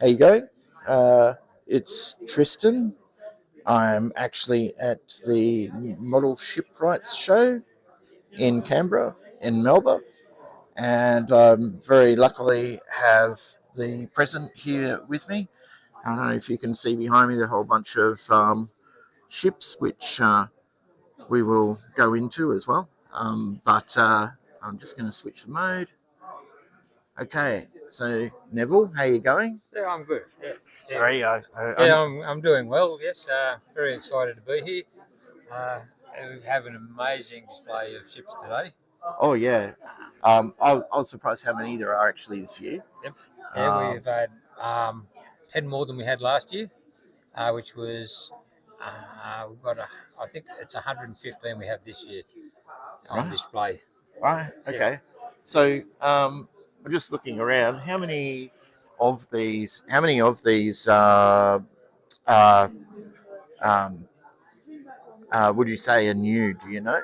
How you going? It's Tristan. I'm actually at the Model Shipwrights show in Canberra, in Melba, and very luckily have the president here with me. I don't know if you can see behind me, there are a whole bunch of ships which we will go into as well. But I'm just going to switch the mode. Okay, so Neville, how you going? Yeah, I'm good. Sorry, I'm doing well. Yes, very excited to be here. We have an amazing display of ships today. Oh yeah. I was surprised how many there are actually this year. Yep. Yeah, Um, we've had 10 more than we had last year, which was we've got I think it's 115 we have this year on right, display. right, Yeah. okay. So I'm just looking around. Uh, um, would you say are new? Do you know?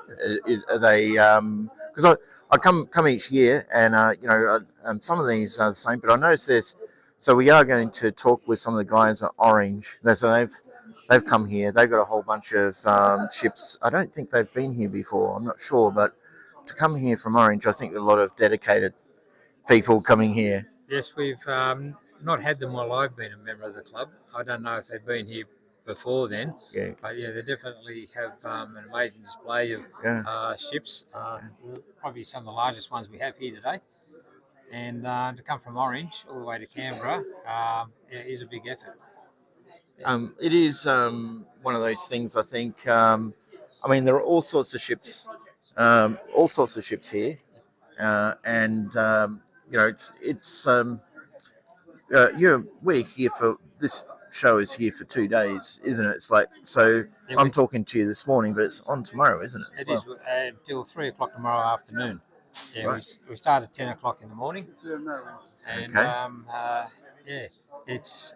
Are they? Because I come each year, and some of these are the same. But I noticed this. So we are going to talk with some of the guys at Orange. So they've come here. They've got a whole bunch of ships. I don't think they've been here before. I'm not sure, but to come here from Orange, I think a lot of dedicated people coming here. Yes, we've not had them while I've been a member of the club. I don't know if they've been here before then, Yeah, but yeah, they definitely have an amazing display of yeah. ships. Probably some of the largest ones we have here today. And to come from Orange all the way to Canberra is a big effort. Yes. It is one of those things. I think. I mean, there are all sorts of ships here, and we're here for this show is here for 2 days, isn't it? It's like so. Yeah, I'm talking to you this morning, but it's on tomorrow, isn't it? As it well? is until 3 o'clock tomorrow afternoon. Yeah, Right. we start at 10 o'clock in the morning, and Okay. yeah, it's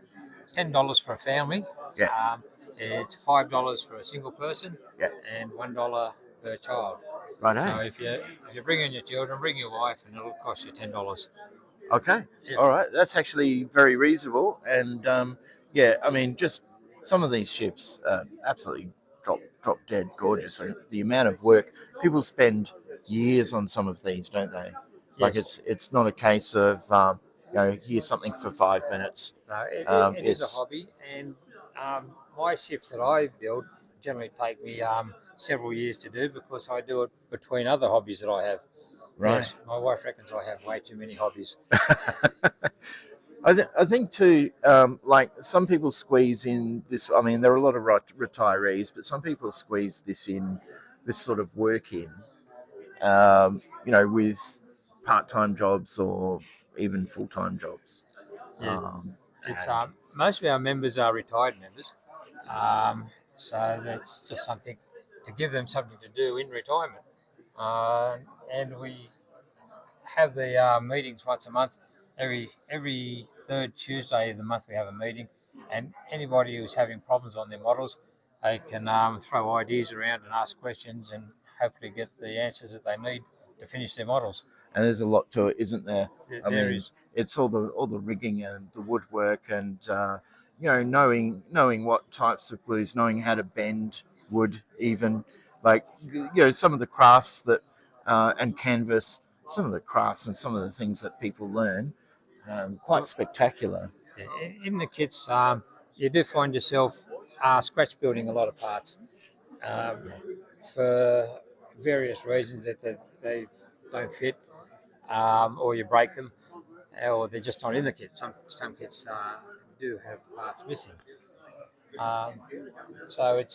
$10 for a family. Yeah. It's $5 for a single person, Yeah. and $1 per child. Right. So if you bring in your children, bring your wife, and it'll cost you $10. Okay. Yeah. All right. That's actually very reasonable. And yeah, I mean, just some of these ships absolutely drop dead gorgeous. And the amount of work people spend years on some of these, don't they? Like Yes. it's not a case of here's something for 5 minutes. No, it is a It's hobby, and my ships that I build generally take me several years to do because I do it between other hobbies that I have. right. Yes, my wife reckons I have way too many hobbies. I think too, like some people squeeze in this. I mean, there are a lot of retirees, but some people squeeze this sort of work in, with part-time jobs or even full-time jobs. Yes, Um, it's and most of our members are retired members, so that's just something to give them something to do in retirement. Uh, and we have the meetings once a month. Every third Tuesday of the month we have a meeting, and anybody who's having problems on their models, they can throw ideas around and ask questions, and hopefully get the answers that they need to finish their models. and there's a lot to it, isn't there? I There mean, is. it's all the rigging and the woodwork and knowing what types of glues, knowing how to bend wood, even like some of the crafts that and canvas, some of the crafts and some of the things that people learn, quite spectacular. In the kits, you do find yourself scratch building a lot of parts um, Yeah. for various reasons that they don't fit, or you break them, or they're just not in the kit. Some kits do have parts missing, um, so it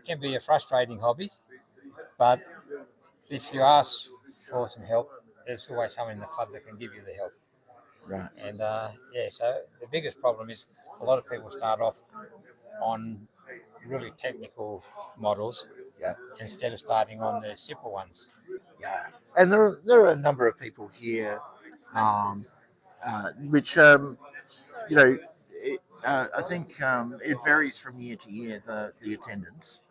can be a frustrating hobby. But if you ask for some help, there's always someone in the club that can give you the help. Right. And yeah, so the biggest problem is a lot of people start off on really technical models Yeah. instead of starting on the simple ones. Yeah. And there are a number of people here, um, which I think it varies from year to year the attendance,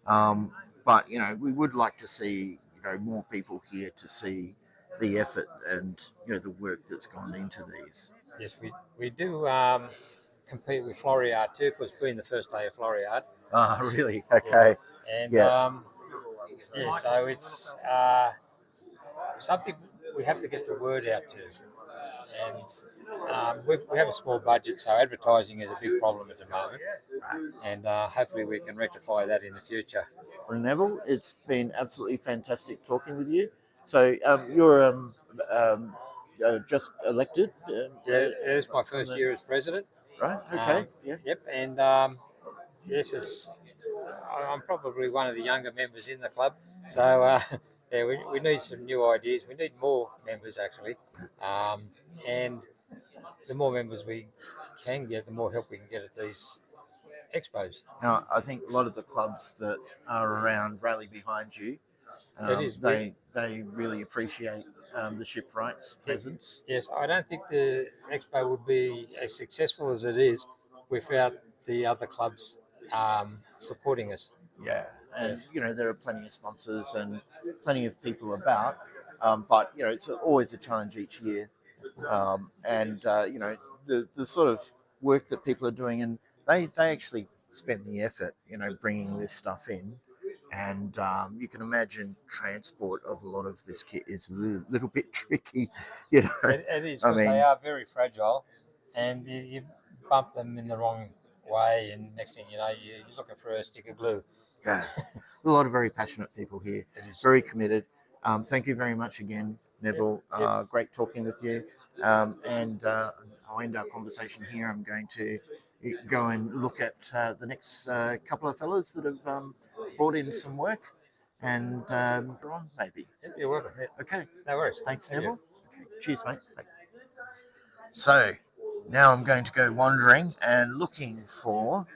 um, but we would like to see more people here to see the effort and the work that's gone into these. Yes, we do compete with Floriade too, because being the first day of Floriade. Ah, really? Yes. Okay. And Yeah. yeah, so it's something we have to get the word out to. And we have a small budget, so advertising is a big problem at the moment. And hopefully we can rectify that in the future. Well, Neville, it's been absolutely fantastic talking with you. So you're just elected, Yeah, it's my from first the year as president. right. Okay. Yeah. Yep, and yes, I'm probably one of the younger members in the club. So yeah, we need some new ideas. We need more members actually, and the more members we can get, the more help we can get at these expos. Now, I think a lot of the clubs that are around rally behind you. It is. They really appreciate the Shipwrights' presence. Yes, I don't think the expo would be as successful as it is without the other clubs supporting us. Yeah, Yeah. and there are plenty of sponsors and plenty of people about, but it's always a challenge each year, and the sort of work that people are doing, and they actually spend the effort, bringing this stuff in, and you can imagine transport of a lot of this kit is a little bit tricky, It is I because they mean, are very fragile, and you bump them in the wrong way, and next thing you know, you're looking for a stick of glue. yeah, a lot of very passionate people here, It is. very committed. Thank you very much again, Neville. Yep. Great talking with you. And I'll end our conversation here. I'm going to go and look at the next couple of fellas that have brought in some work, and on maybe. Yep, you're welcome. Yep. Okay. No worries. Thanks, Thank Neville. Okay. Cheers, mate. Bye. So now I'm going to go wandering and looking for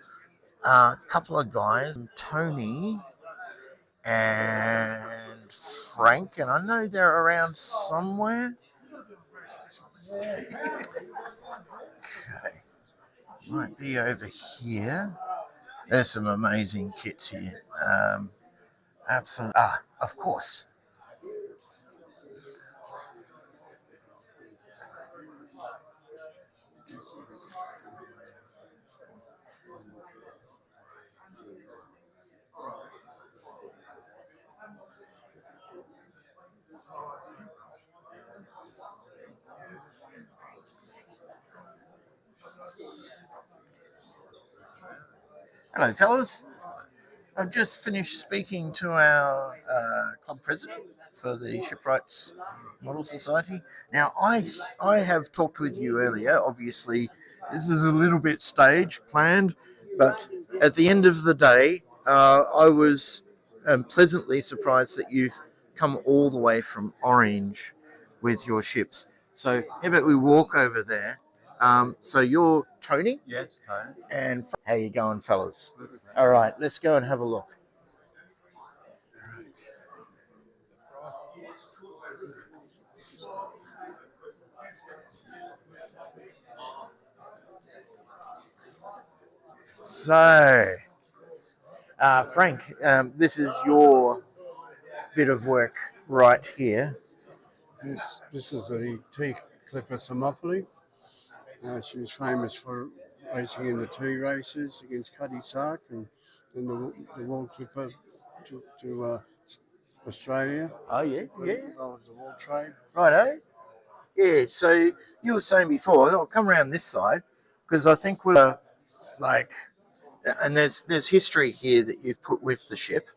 a couple of guys, Tony and Frank, and I know they're around somewhere. Okay, might be over here. There's some amazing kits here. Absolutely. Ah, of course. Hello, fellas. I've just finished speaking to our club president for the Shipwrights Model Society. Now, I have talked with you earlier. Obviously, this is a little bit staged, planned, but at the end of the day, I was pleasantly surprised that you've come all the way from Orange with your ships. So, how about we walk over there? So you're Tony? Yes, Tony. And how you going, fellas? All right, let's go and have a look. So, Frank, this is your bit of work right here. This is the tea clipper Thermopylae. She was famous for racing in the tea races against Cuddy Sark and the wall clipper to Australia. Oh yeah, yeah. That was the wall trade. Righto. Yeah. So you were saying before, I'll come around this side because I think we're like, and there's history here that you've put with the ship.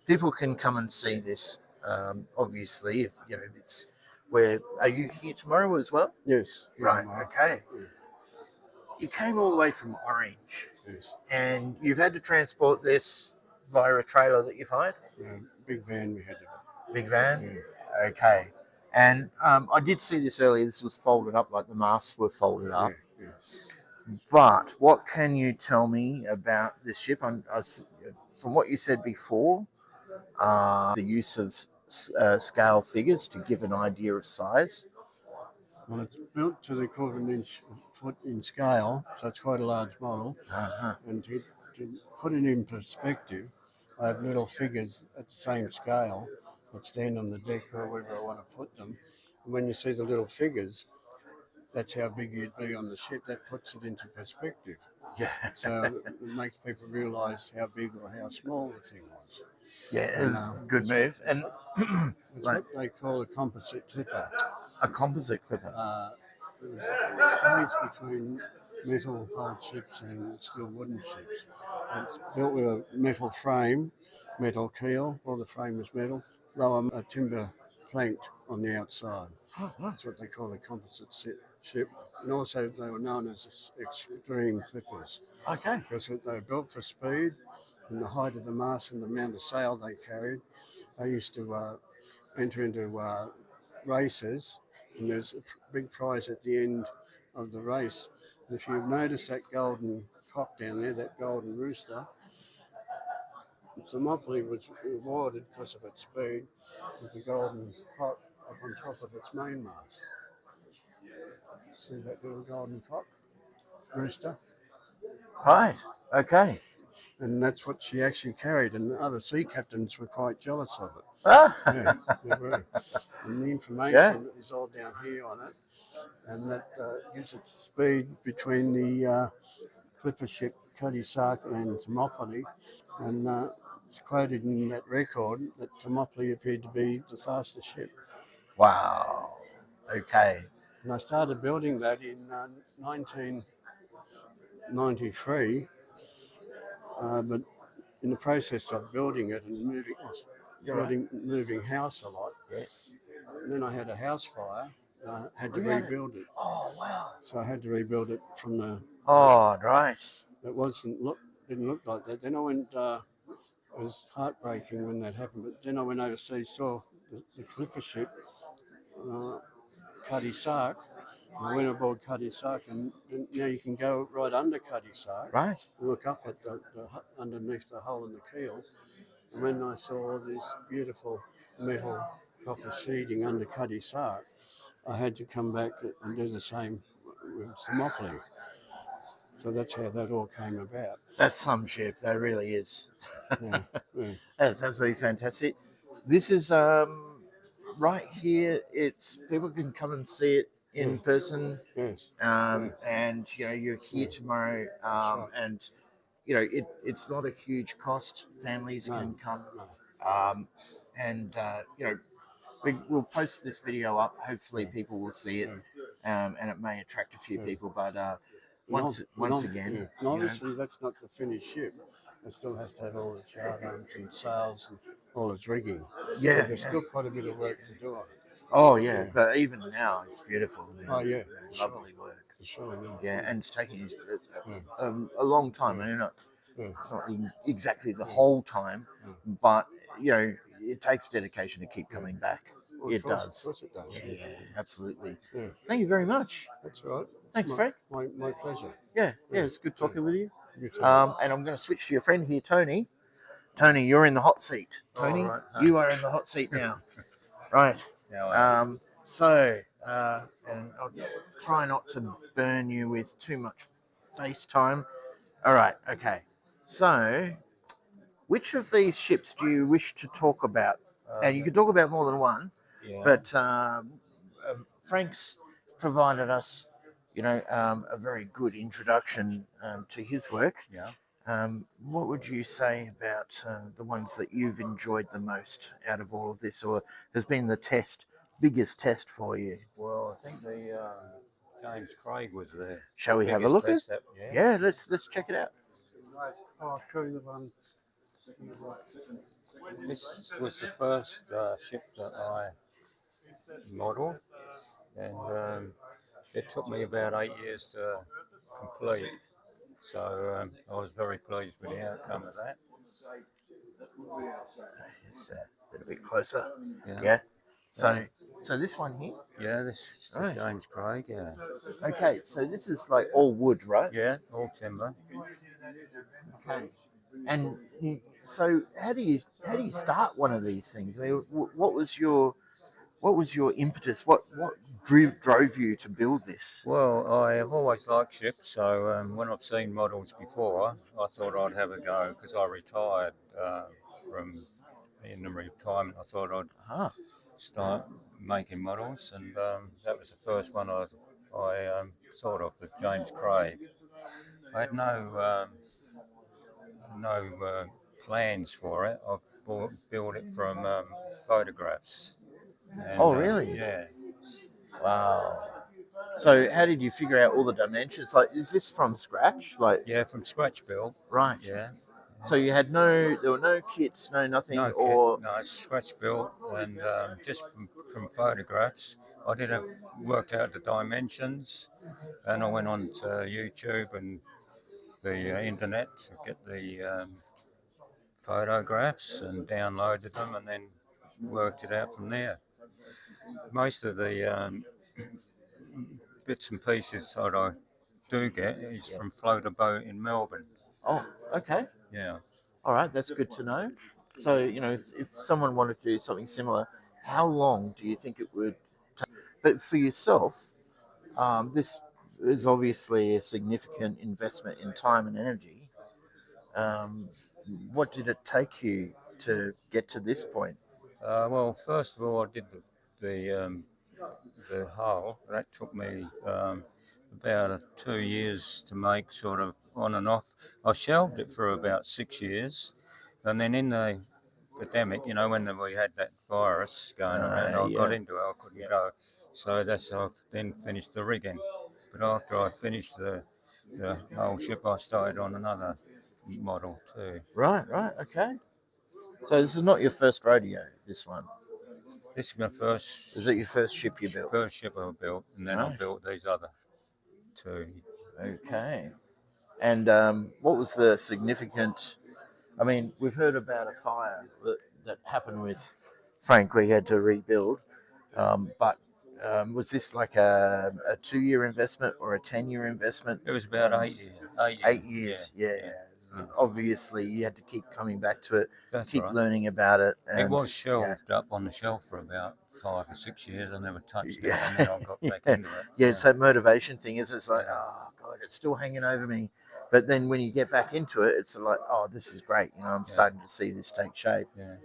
People can come and see this. Obviously, it's where are you here tomorrow as well? Yes. Right. Yeah, Okay. yeah. You came all the way from Orange, Yes. and you've had to transport this via a trailer that you've hired. Big van we had to. Big van. Yeah. Okay. And I did see this earlier. This was folded up, like the masts were folded up. Yeah. But what can you tell me about this ship? From what you said before, the use of scale figures to give an idea of size. Well, it's built to the quarter inch foot in scale, so it's quite a large model. Uh-huh. And to put it in perspective, I have little figures at the same scale that stand on the deck or wherever I want to put them. And when you see the little figures, that's how big you'd be on the ship. That puts it into perspective. Yeah. So it makes people realise how big or how small the thing was. Yeah, And, it's a good move. And it's like what they call a composite clipper. a composite clipper. It was staged between metal hulled ships and steel wooden ships. It's built with a metal frame, metal keel, all the frame was metal, lower timber planked on the outside. That's what they call a composite ship. And also they were known as extreme clippers Okay. because they were built for speed and the height of the mast and the amount of sail they carried. They used to enter into races, and there's a big prize at the end of the race. And if you've noticed that golden cock down there, that golden rooster, Thermopylae was rewarded because of its speed with the golden cock up on top of its mainmast. See that little golden cock rooster? Right. Okay. And that's what she actually carried, and the other sea captains were quite jealous of it. Ah. Yeah, they were. And the information Yeah. is all down here on it, and that gives it speed between the clipper ship Cody Sark and Thermopylae, and it's quoted in that record that Thermopylae appeared to be the fastest ship. Wow. Okay. And I started building that in 1993, but in the process of building it and moving house a lot, Yeah. and then I had a house fire. I had to Really? rebuild it. Oh wow. So I had to rebuild it from the. Oh right. It didn't look like that. Then I went. It was heartbreaking when that happened. But then I went overseas, saw the clipper ship, Cuddy Sark. I went aboard Cuddy Sark, and now you can go right under Cuddy Sark. Right. Look up at the underneath the hull in the keel. And when I saw this beautiful metal copper sheeting under Cuddy Sark, I had to come back and do the same with Thermopylae. So that's how that all came about. That's some ship. That really is. Yeah, yeah. That's absolutely fantastic. This is right here. It's people can come and see it in Yes. person. Yes. And you're here Yeah. tomorrow. Right. And it's not a huge cost. Families No. can come. No. And we'll post this video up. Hopefully, Yeah. people will see it, Yeah. and it may attract a few Yeah. people. But And once again, and obviously that's not the finished ship. It still has to have all the chart arms and sails and all its rigging. yeah, So there's still quite a bit of work to do on it. oh yeah, Yeah. but even now it's beautiful. Oh yeah, Lovely work. for sure. Yeah, and it's taking Yeah. a long time. Yeah. I know Yeah. it's not exactly the whole time, but it takes dedication to keep coming back. Well, It of does. course it does. Yeah, absolutely. Yeah. Thank you very much. That's all right. Thanks, Frank. My pleasure. Yeah, it's good talking with you. You too. And I'm going to switch to your friend here, Tony. Tony, you're in the hot seat. Tony, right. you are in the hot seat now. Right. And I'll try not to burn you with too much FaceTime. All right. Okay. So, which of these ships do you wish to talk about? And you can talk about more than one, yeah. but Frank's provided us, a very good introduction to his work. Yeah. What would you say about the ones that you've enjoyed the most out of all of this, or has been the biggest test for you? Well, I think the James Craig was there. Shall we have a look at it? Yeah. Yeah, let's check it out. Right. I'll show you the one. This was the first ship that I modelled, and it took me about 8 years to complete. So I was very pleased with the outcome of that. It's a little bit closer. Yeah. Yeah. So this one here. Yeah, this is the Right. James Craig. Yeah. Okay, so this is like all wood, right? Yeah, all timber. Okay. And so how do you start one of these things? I mean, what was your impetus? What drove you to build this? Well, I have always liked ships, so when I've seen models before, I thought I'd have a go because I retired from in the retirement. I thought I'd start making models, and that was the first one I I thought of with James Craig. I had no plans for it. I built it from photographs. And, Oh, really? Yeah. Wow. So how did you figure out all the dimensions? Like, is this from scratch? Like, Yeah, from scratch built. right. Yeah. So you had there were no kits, no nothing, No kit. or No, it's scratch built, and just from photographs. I did have worked out the dimensions, and I went on to YouTube and the internet to get the photographs and downloaded them, and then worked it out from there. Most of the bits and pieces that I do get is from Float a Boat in Melbourne. oh, okay, Yeah. all right, that's good to know. So if someone wanted to do something similar, how long do you think it would take? But for yourself, this is obviously a significant investment in time and energy. Um, what did it take you to get to this point? Well, first of all, I did the hull. That took me about 2 years to make, sort of on and off. I shelved it for about 6 years, and then in the pandemic, when we had that virus going around, I got Yeah, into it. I couldn't go, so I then finished the rigging. But after I finished the whole ship, I started on another model too. right, okay. So this is not your first rodeo, this one. This is my Is it your first ship you built? first ship I built, and then I Right. built these other two. Okay. And what was the significant? I mean, we've heard about a fire that happened with Frank, where he had to rebuild. But was this like a 2 year investment or a 10 year investment? It was about 8 years. 8 years, yeah. Obviously, you had to keep coming back to it, That's keep right. learning about it. It And was shelved up on the shelf for about 5 or 6 years. I never touched it, yeah, and then I got back into it. yeah. It's that motivation thing, is it's like, Yeah. oh god, it's still hanging over me. But then when you get back into it, it's like, oh, this is great. I'm starting to see this take shape. Yeah.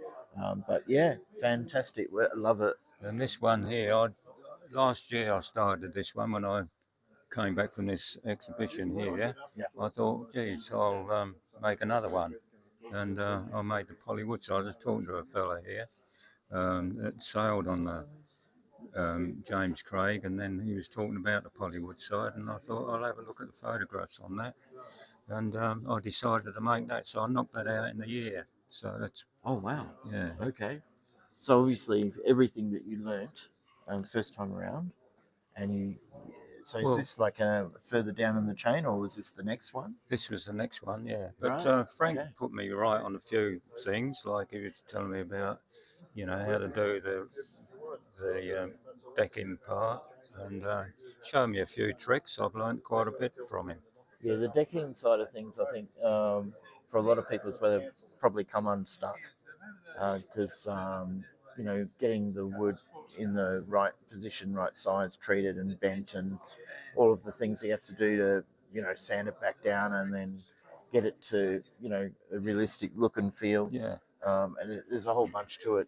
But yeah, fantastic. I love it. And this one here, last year I started this one when I came back from this exhibition here. Yeah. I thought, geez, I'll make another one. And I made the Pollywood. So I was talking to a fella here that sailed on the James Craig, and then he was talking about the Pollywood side, and I thought I'll have a look at the photographs on that, and I decided to make that. So I knocked that out in a year. So that's Oh wow. yeah. Okay. So obviously everything that you learnt first time around, and you. So is Well, this like further down in the chain, or was this the next one? this was the next one, yeah. But Right. Frank Okay. put me right on a few things, like he was telling me about, how to do the decking part, and showing me a few tricks. I've learnt quite a bit from him. Yeah, the decking side of things, I think, for a lot of people is where they've probably come unstuck because getting the wood in the right position, right size, treated and bent, and all of the things that you have to do to sand it back down and then get it to a realistic look and feel. Yeah. There's a whole bunch to it.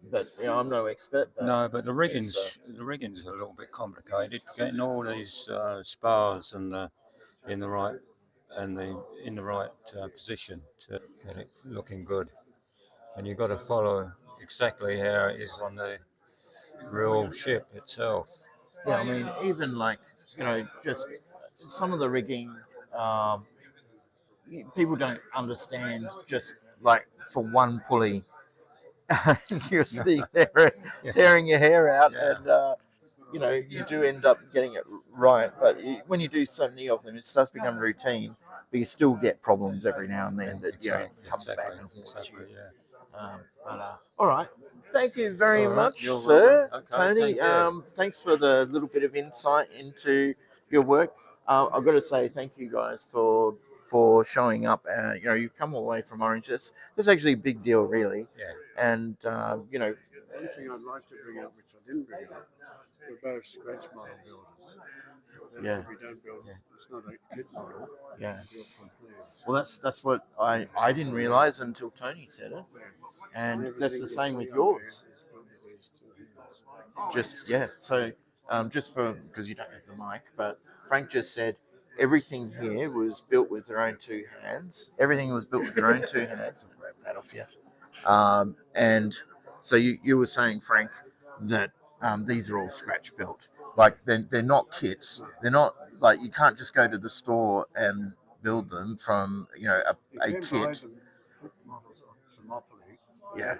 But I'm no expert. But No, but the rigging's a little bit complicated. Getting all these spars and in the right position to get it looking good, and you've got to follow exactly how it is on the real ship itself. yeah, I mean, even like just some of the rigging, um, people don't understand. Just like for one pulley, you're sitting there Yeah. tearing your hair out, Yeah. and you do end up getting it right. But when you do so many of them, it starts to become routine. But you still get problems every now and then that comes back and haunts you. Yeah. All right. Thank you very All right, much, you're sir. welcome. Okay, Tony, thank you. thanks for the little bit of insight into your work. I've got to say thank you guys for showing up. You've come all the way from Orange. That's actually a big deal, really. Yeah. And One thing I'd like to bring up, which I didn't bring up, we're both scratch model builders. And Yeah. We don't build. It's not a kit model. yeah. Built from plans. Well, that's what I didn't realise until Tony said it. And that's the same with yours. Just yeah. So just for because you don't have the mic, but Frank just said everything here was built with their own two hands. Everything was built with their own two hands. I'll grab that off you. And so you were saying, Frank, that these are all scratch built. Like they're not kits. They're not like you can't just go to the store and build them from a You can buy kit. them quick models of Thermopylae. Yeah.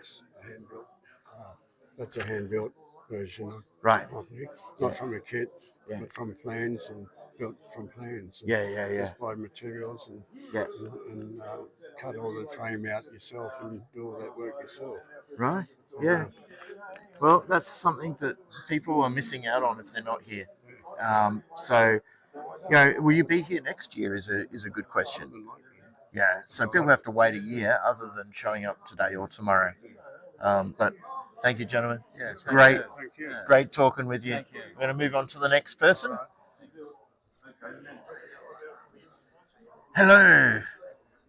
That's a hand-built version of Right. Thermopylae. Yeah. Not from a kit, Yeah. but from plans and built from plans. And Yeah. just buy materials and cut all the frame out yourself and do all that work yourself. Right. Yeah. Well, that's something that people are missing out on if they're not here. So, will you be here next year? Is a good question. Yeah. So people have to wait a year, other than showing up today or tomorrow. But thank you, gentlemen. Yeah, Great, Thank you. great talking with you. Thank you. We're going to move on to the next person. Hello,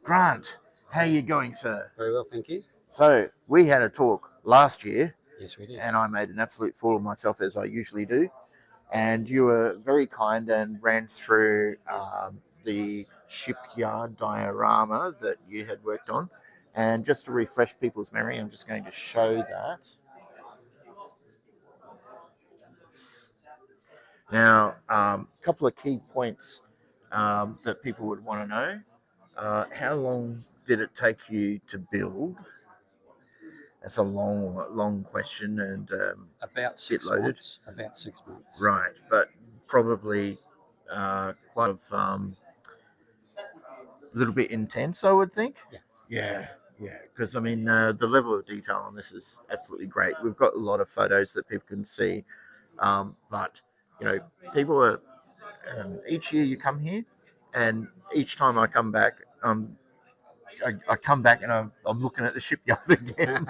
Grant. How are you going, sir? Very well, thank you. So we had a talk last year, Yes, we did. and I made an absolute fool of myself, as I usually do. And you were very kind and ran through the shipyard diorama that you had worked on. And just to refresh people's memory, I'm just going to show that. Now, a couple of key points that people would want to know. How long did it take you to build? That's a long question and About 6 loaded. months. About 6 months. Right, but probably quite a little bit intense, I would think. Yeah. Because I mean, the level of detail on this is absolutely great. We've got a lot of photos that people can see, but people are. Each year you come here, and each time I come back, I come back and I'm looking at the shipyard again.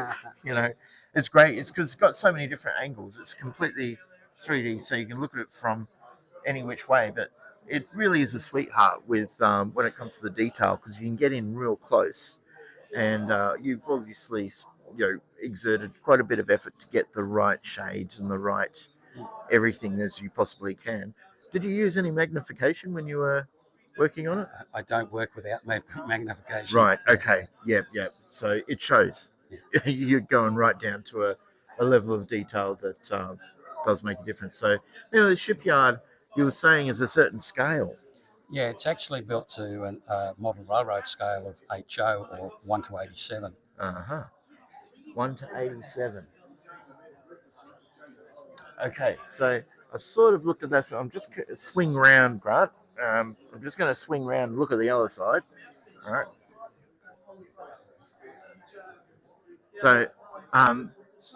It's great. It's because it's got so many different angles. It's completely 3D, so you can look at it from any which way. But it really is a sweetheart with when it comes to the detail, because you can get in real close, and you've obviously exerted quite a bit of effort to get the right shades and the right everything as you possibly can. Did you use any magnification when you were working on it? I don't work without magnification. Right. Okay. Yep. So it shows. Yeah. You're going right down to a level of detail that does make a difference. So, the shipyard you were saying is a certain scale. Yeah, it's actually built to a model railroad scale of HO, or 1 to 87. 1 to 87. Okay. So I've sort of looked at that. I'm just swing round, Grant. I'm just going to swing round and look at the other side. All right. So, and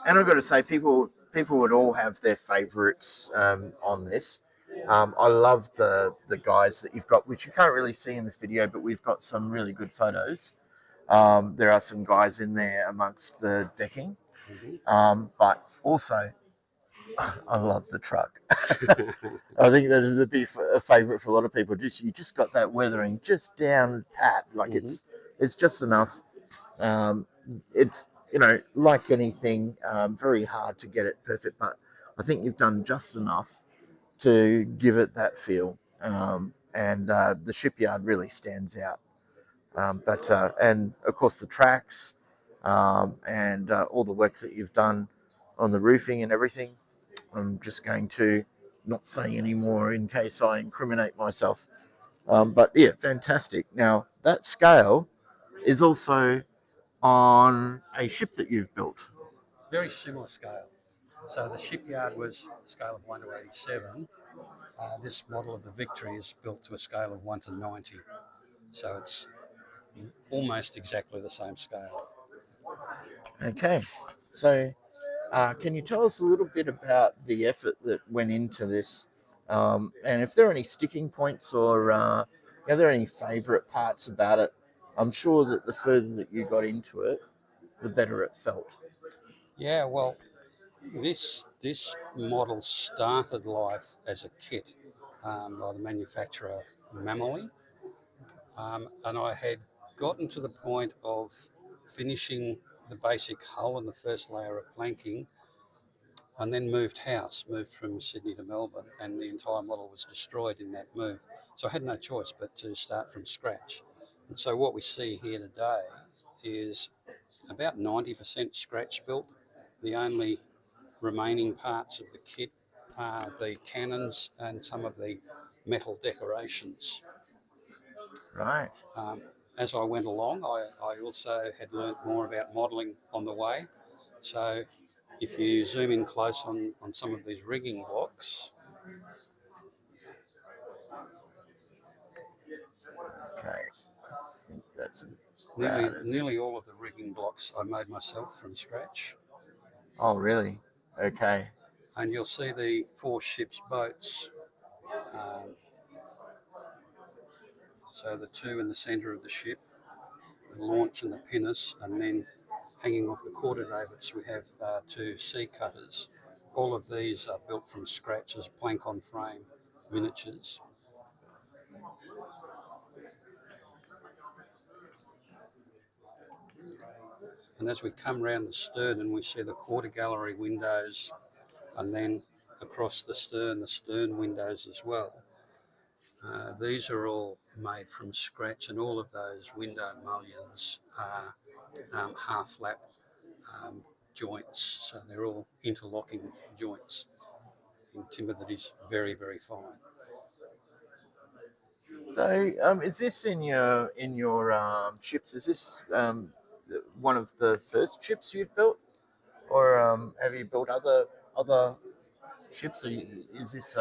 I've got to say, people would all have their favourites on this. I love the guys that you've got, which you can't really see in this video, but we've got some really good photos. There are some guys in there amongst the decking, but also I love the truck. I think that would be a favourite for a lot of people. You just got that weathering just down pat, like it's just enough. It's like anything, very hard to get it perfect, but I think you've done just enough to give it that feel. And the shipyard really stands out. And of course the tracks, and all the work that you've done on the roofing and everything. I'm just going to not say any more in case I incriminate myself. But yeah, fantastic. Now that scale is also on a ship that you've built. Very similar scale. So the shipyard was a scale of 1 to 87. This model of the Victory is built to a scale of 1 to 90. So it's almost exactly the same scale. Okay. So can you tell us a little bit about the effort that went into this? And if there are any sticking points, or are there any favourite parts about it? I'm sure that the further that you got into it, the better it felt. Yeah, well, this model started life as a kit by the manufacturer Mammoly, and I had gotten to the point of finishing the basic hull and the first layer of planking, and then moved house, moved from Sydney to Melbourne, and the entire model was destroyed in that move. So I had no choice but to start from scratch. And so what we see here today is about 90% scratch built. The only remaining parts of the kit are the cannons and some of the metal decorations. Right. As I went along, I also had learnt more about modelling on the way. So if you zoom in close on some of these rigging blocks, Okay. I think that's nearly about it. nearly all of the rigging blocks I made myself from scratch. Oh, really? Okay. And you'll see the 4 ship's boats. So the 2 in the centre of the ship, the launch and the pinnace, and then hanging off the quarter davits we have 2 sea cutters. All of these are built from scratch as plank on frame miniatures. And as we come round the stern and we see the quarter gallery windows, and then across the stern windows as well. These are all made from scratch, and all of those window mullions are half lap joints, so they're all interlocking joints in timber that is very, very fine. So, is this in your ships? Is this one of the first ships you've built, or have you built other ships? Or is this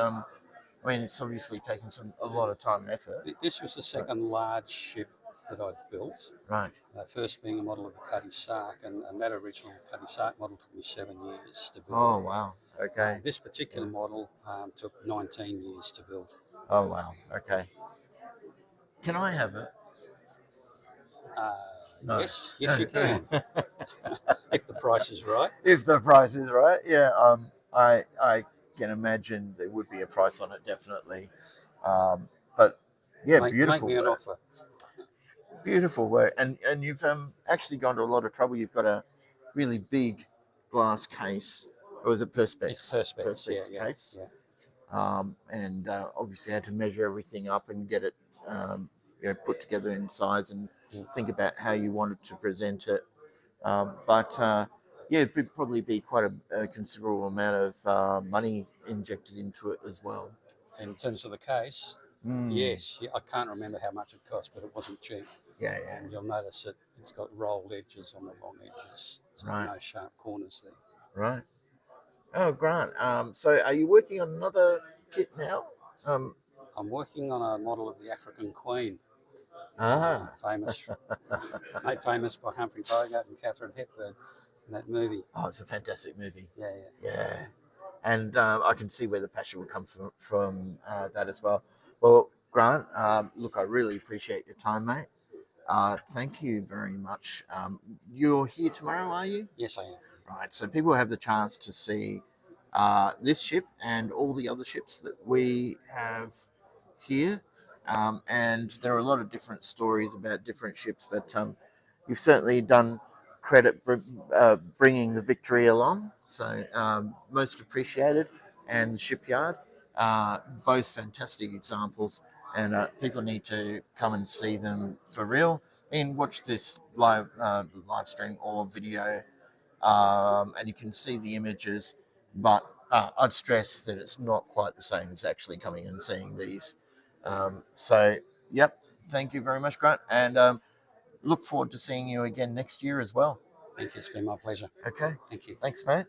I mean, it's obviously taken a lot of time and effort. This was the second large ship that I'd built. Right. First being a model of the Cuddy Sark, and that original Cuddy Sark model took me 7 years to build. Oh, wow. Okay. This particular model took 19 years to build. Oh, wow. Okay. Can I have it? No. Yes, you can. If the price is right. If the price is right, yeah. I can imagine there would be a price on it, definitely. But yeah, beautiful. Make me an offer. Beautiful work, and you've actually gone to a lot of trouble. You've got a really big glass case, or is it perspex? It's perspex case. Yeah. And obviously had to measure everything up and get it put together in size and think about how you wanted to present it. But it would probably be quite a considerable amount of money injected into it as well. In terms of the case, yes. I can't remember how much it cost, but it wasn't cheap. Yeah. And you'll notice that it's got rolled edges on the long edges. So Right. No sharp corners there. Right. Oh, Grant. So are you working on another kit now? I'm working on a model of the African Queen. Famous. Made famous by Humphrey Bogart and Katharine Hepburn in that movie. Oh, it's a fantastic movie. Yeah. And I can see where the passion will come from that as well. Well, Grant, look, I really appreciate your time, mate. Thank you very much. You're here tomorrow, are you? Yes, I am. Right, so people have the chance to see this ship and all the other ships that we have here. And there are a lot of different stories about different ships, but you've certainly done credit bringing the Victory along, so most appreciated, and the Shipyard, both fantastic examples, and people need to come and see them for real and watch this live stream or video, and you can see the images, but I'd stress that it's not quite the same as actually coming and seeing these. So, yep, thank you very much, Grant, and look forward to seeing you again next year as well. Thank you. It's been my pleasure. Okay. Thank you. Thanks, mate.